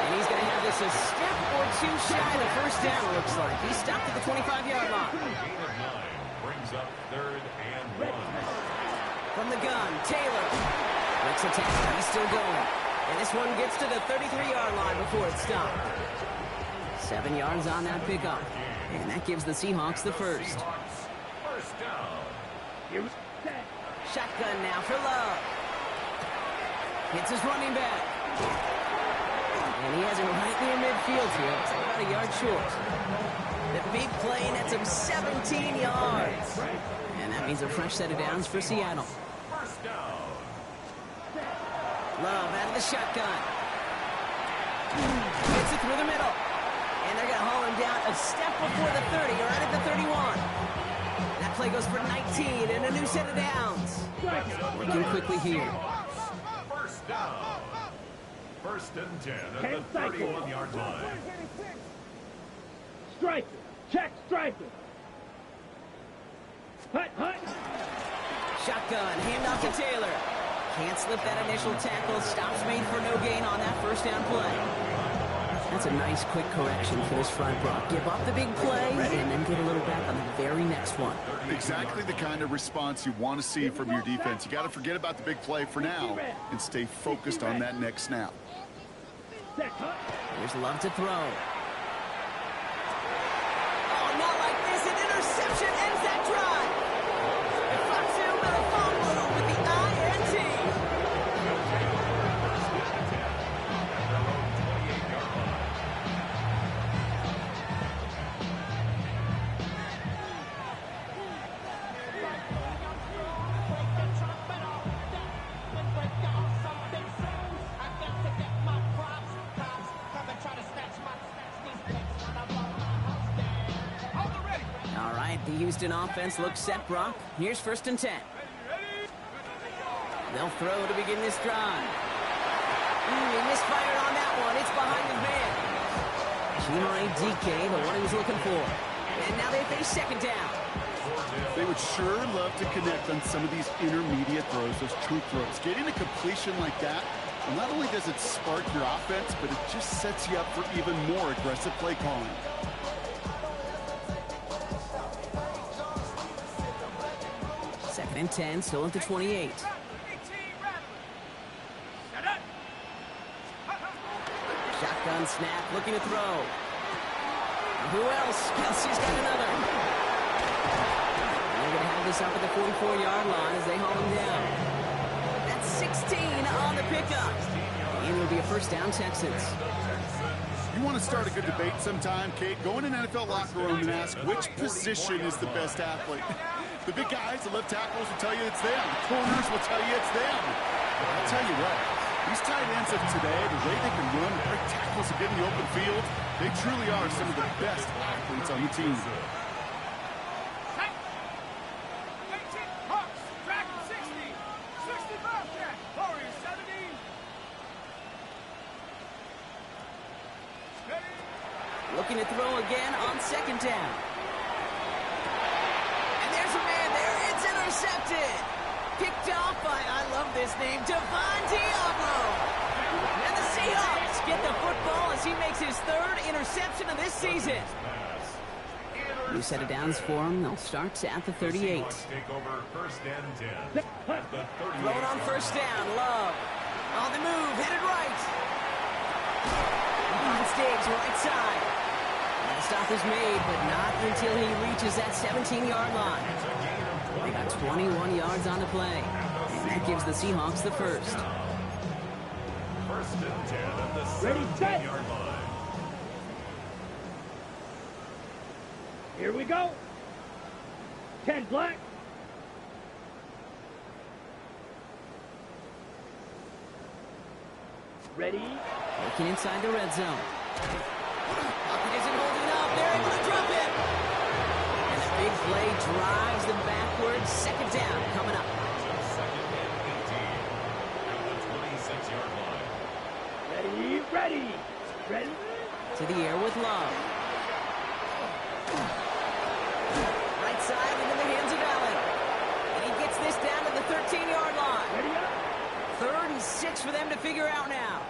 And he's going to have this a step or 2 shy of the 1st down, looks like. He stopped at the 25-yard line. Gain of 9 brings up 3rd and 1. From the gun, Taylor. Makes a tackle. He's still going. And this one gets to the 33-yard line before it's stopped. 7 yards on that pickup. And that gives the Seahawks the 1st. 1st down. Here we set. Shotgun now for Love. Hits his running back. And he has it right near midfield here. It's about a yard short. The big play nets him 17 yards. And that means a fresh set of downs for Seattle. 1st down. Love out of the shotgun. Gets it through the middle. And they're going to haul him down a step before the 30, or right at the 31. That play goes for 19 and a new set of downs. Working quickly here. 1st down. 1st and 10 at the 31-yard line. Striker. Check striker. Hut, hut. Shotgun, handoff to Taylor. Can't slip that initial tackle. Stops made for no gain on that 1st down play. That's a nice quick correction for this front block. Give up the big play and then get a little back on the very next one. Exactly the kind of response you want to see from your defense. You got to forget about the big play for now and stay focused on that next snap. Here's Love to throw. Oh, not like this. An interception ends that drive. Fox in with a fumble with the INT. All right, the Houston offense looks set, Brock. Here's 1st and 10. They'll throw to begin this drive. He misfired on that one. It's behind his man. Chimere DK, the one he was looking for. And now they face 2nd down. They would sure love to connect on some of these intermediate throws, those true throws. Getting a completion like that, well, not only does it spark your offense, but it just sets you up for even more aggressive play calling. Second and 10, still at the 28. Shotgun snap, looking to throw. Who else? Kelsey's got another. And they're going to have this up at the 44-yard line as they haul him down. That's 16 on the pickup. And it'll be a 1st down, Texans. You want to start a good debate sometime, Kate? Go in an NFL locker room and ask which position is the best athlete. The big guys, the left tackles will tell you it's them. The corners will tell you it's them. But I'll tell you what, these tight ends of today, the way they can run, the great tackles and get in the open field, they truly are some of the best athletes on the team. Looking to throw again on 2nd down. And there's a man there. It's intercepted. Picked off by, I love this name, Devon Diablo. And the Seahawks get the football as he makes his 3rd interception of this season. New set of downs for him. They'll start at the 38. Take over 1st and 10. Throwing on 1st down. Love. On the move. Headed right. Finds Diggs right side. And the stop is made, but not until he reaches that 17-yard line. They got 21 yards on the play. And that gives the Seahawks the 1st. 1st and 10 at the 17-yard line. Here we go. 10 black. Ready? Looking inside the red zone. Pocket isn't holding up. They're able to drop it. And the big play drives them backwards. 2nd down coming up. 2nd and 18 at the 26-yard line. Ready. To the air with Love. Right side into the hands of Allen. And he gets this down to the 13-yard line. Ready up. 3rd and 6 for them to figure out now.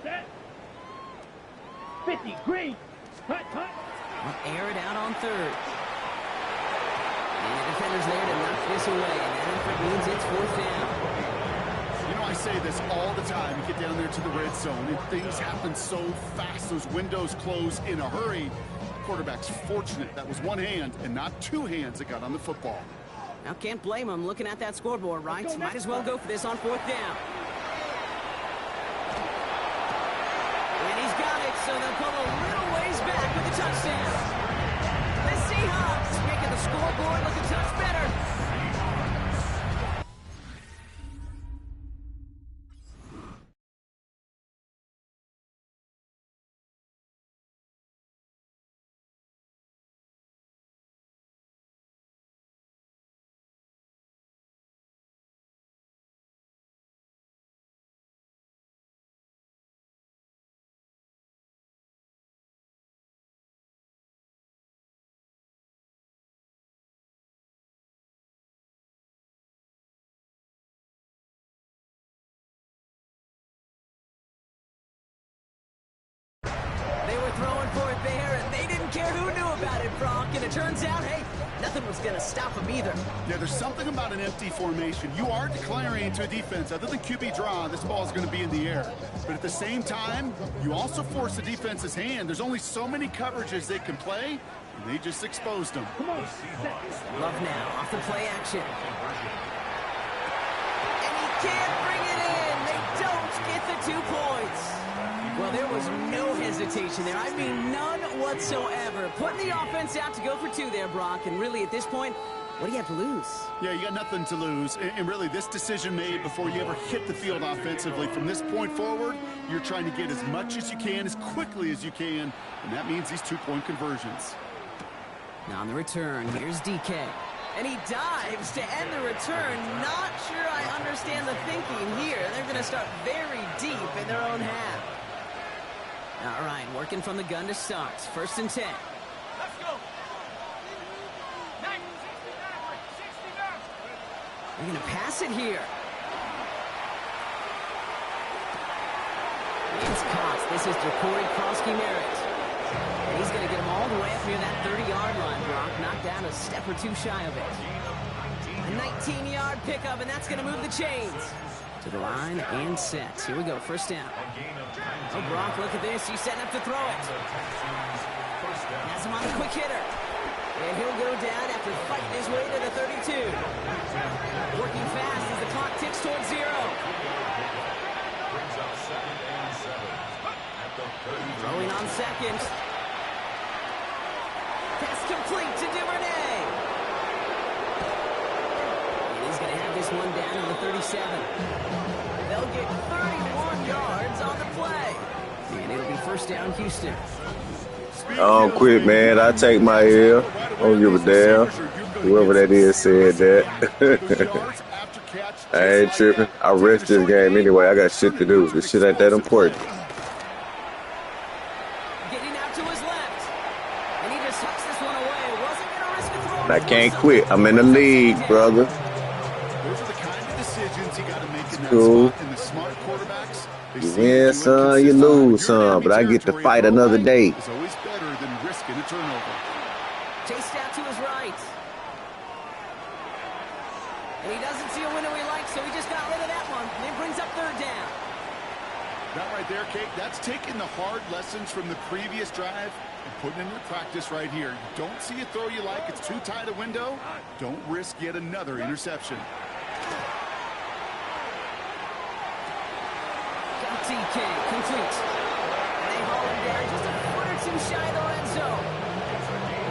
Set. 50, green. Hut. We'll air it out on 3rd. And the defender's there to knock this away. And that effort means it's 4th down. You know, I say this all the time. You get down there to the red zone, and things happen so fast. Those windows close in a hurry. Quarterback's fortunate that was one hand and not 2 hands that got on the football. Now, can't blame him looking at that scoreboard, right? Might as well go for this on 4th down. And he's got it, so they'll pull a little ways back with the touchdown. The Seahawks making the scoreboard look a touch better. nothing was going to stop him either. Yeah, there's something about an empty formation. You are declaring to a defense, other than QB draw, this ball is going to be in the air. But at the same time, you also force the defense's hand. There's only so many coverages they can play, and they just exposed them. Come on. Love now off the play action. And he can't bring it in. They don't get the 2 points. Well, there was no hesitation there. I mean, none whatsoever. Putting the offense out to go for 2 there, Brock. And really, at this point, what do you have to lose? Yeah, you got nothing to lose. And really, this decision made before you ever hit the field offensively. From this point forward, you're trying to get as much as you can, as quickly as you can. And that means these 2-point conversions. Now on the return, here's DK. And he dives to end the return. Not sure I understand the thinking here. They're going to start very deep in their own half. All right, working from the gun to start. 1st and 10. Let's go. 69. They're going to pass it here. It's caught. This is Corey Krosky-Merritt. And he's going to get him all the way up near that 30-yard line, Brock. Knocked down a step or 2 shy of it. A 19-yard pickup, and that's going to move the chains. To the line and set. Here we go, 1st down. Oh, Brock, look at this. He's setting up to throw it. Has him on the quick hitter. And he'll go down after fighting his way to the 32. Working fast as the clock ticks towards 0. Throwing on 2nd. Pass complete to Duvernay. And he's going to have this one down to the 37. They'll get 31 yards on the play. And it'll be 1st down, Houston. I don't quit, man. I take my L. I don't give a damn. Whoever that is said that. I ain't tripping. I rest this game anyway. I got shit to do. This shit ain't that important. Getting out to his left. And he just tucks this one away. Wasn't going to risk a throw. I can't quit. I'm in the league, brother. Those are the kind of decisions you got to make in that Cool. spot. And the smart quarterbacks, they You seem to win do it some, you consistently. lose some, but I get to fight another day. It's always better than risking a turnover. Chased out to his right. And he doesn't see a window he likes, so he just got rid of that one. And it brings up 3rd down. That right there, Kate, that's taking the hard lessons from the previous drive and putting it into practice right here. You don't see a throw you like, it's too tight a window, don't risk yet another interception. TK complete. And they haul him down just a foot or 2 shy of the red zone.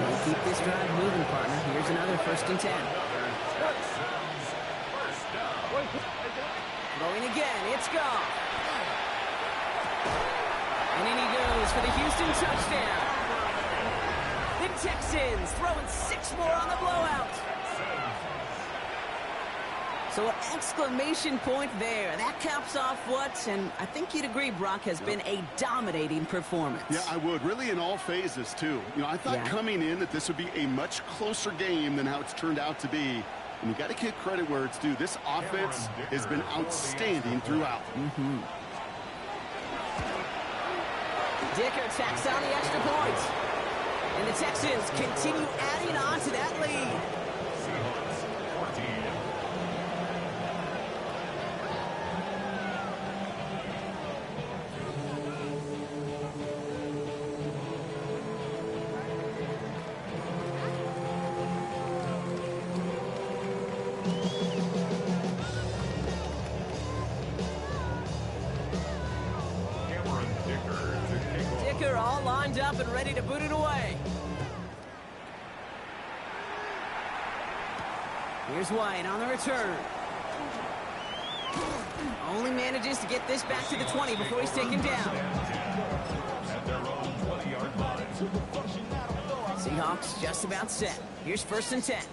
We'll keep this drive moving, partner. Here's another 1st and 10. Throwing again. It's gone. And in he goes for the Houston touchdown. The Texans throwing 6 more on the blowout. So an exclamation point there. That caps off what, and I think you'd agree, Brock, has been a dominating performance. Yeah, I would. Really in all phases, too. You know, I thought coming in that this would be a much closer game than how it's turned out to be. And you got to give credit where it's due. This offense has been outstanding throughout. Dicker tacks on the extra point. And the Texans continue adding on to that lead. Seahawks 14. Dicker all lined up and ready to boot it away. Here's White on the return. Only manages to get this back to the 20 before he's taken down. At their own 20-yard line. Seahawks just about set. Here's 1st and 10.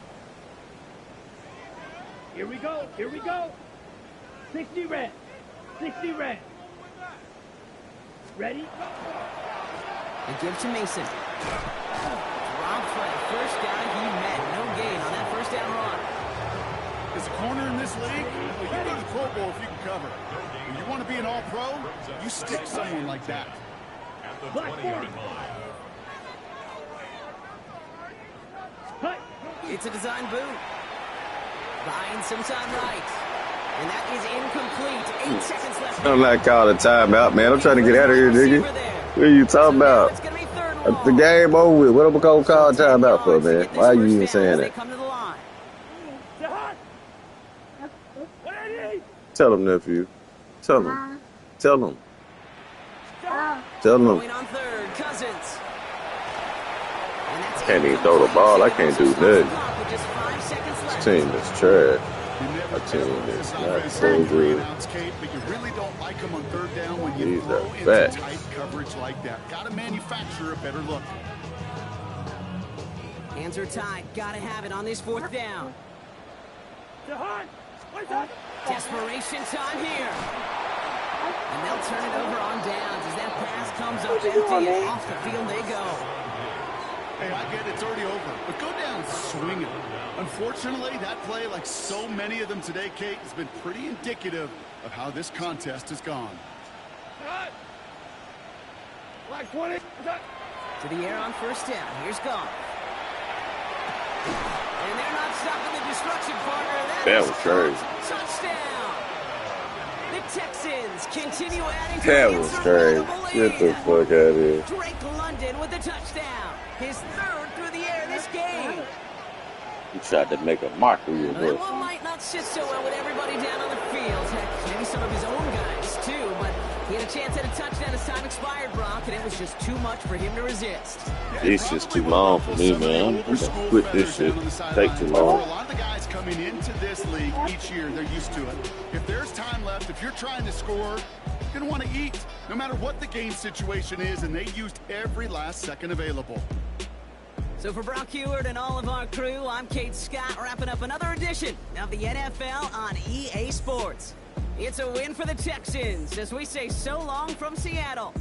Here we go. Here we go. 60 red. 60 red. Ready? They give to Mason. Rob play. First guy he met. No gain on that 1st down run. As a corner in this league, well, you go to the Pro Bowl if you can cover. When you want to be an all-pro, you stick someone like that. At the Black 20-yard forty. line. Cut. It's a design boot. Buying some time right. And that is incomplete. 8 seconds left. I'm not calling a timeout, man. I'm trying to get out of here, nigga. What are you talking about? The game over with. What am I going to call a timeout for, man? Why are you even saying that? Tell him, nephew. Tell him. Tell him. Tell him. Can't even throw the ball. I can't do nothing. This team is trash. My team is not so good. But you really don't like them on third down when you These throw are into bad. tight coverage like that. Got to manufacture a better look. Hands are tied. Gotta have it on this 4th down. Desperation time here. And they'll turn it over on downs as that pass comes up empty and off the field they go. Hey, I get it's already over, but go down swinging. Unfortunately, that play, like so many of them today, Kate, has been pretty indicative of how this contest has gone. Like 20. To the air on 1st down. Here's Goff. And they're not stopping the destruction, partner. That was crazy. Touchdown. The Texans continue adding to That the was crazy. Get the fuck out of here. Drake London with the touchdown. His 3rd through the air this game. He tried to make a mockery of That us. one might not sit so well with everybody down on the field. Heck, maybe some of his own guys, too. But he had a chance at a touchdown as time expired, Brock, and it was just too much for him to resist. It's just too long for me, man. I'm gonna quit this shit. Take too For long. a lot of the guys coming into this league each year, they're used to it. If there's time left, if you're trying to score, you're going to want to eat, no matter what the game situation is, and they used every last second available. So for Brock Heward and all of our crew, I'm Kate Scott, wrapping up another edition of the NFL on EA Sports. It's a win for the Texans as we say so long from Seattle.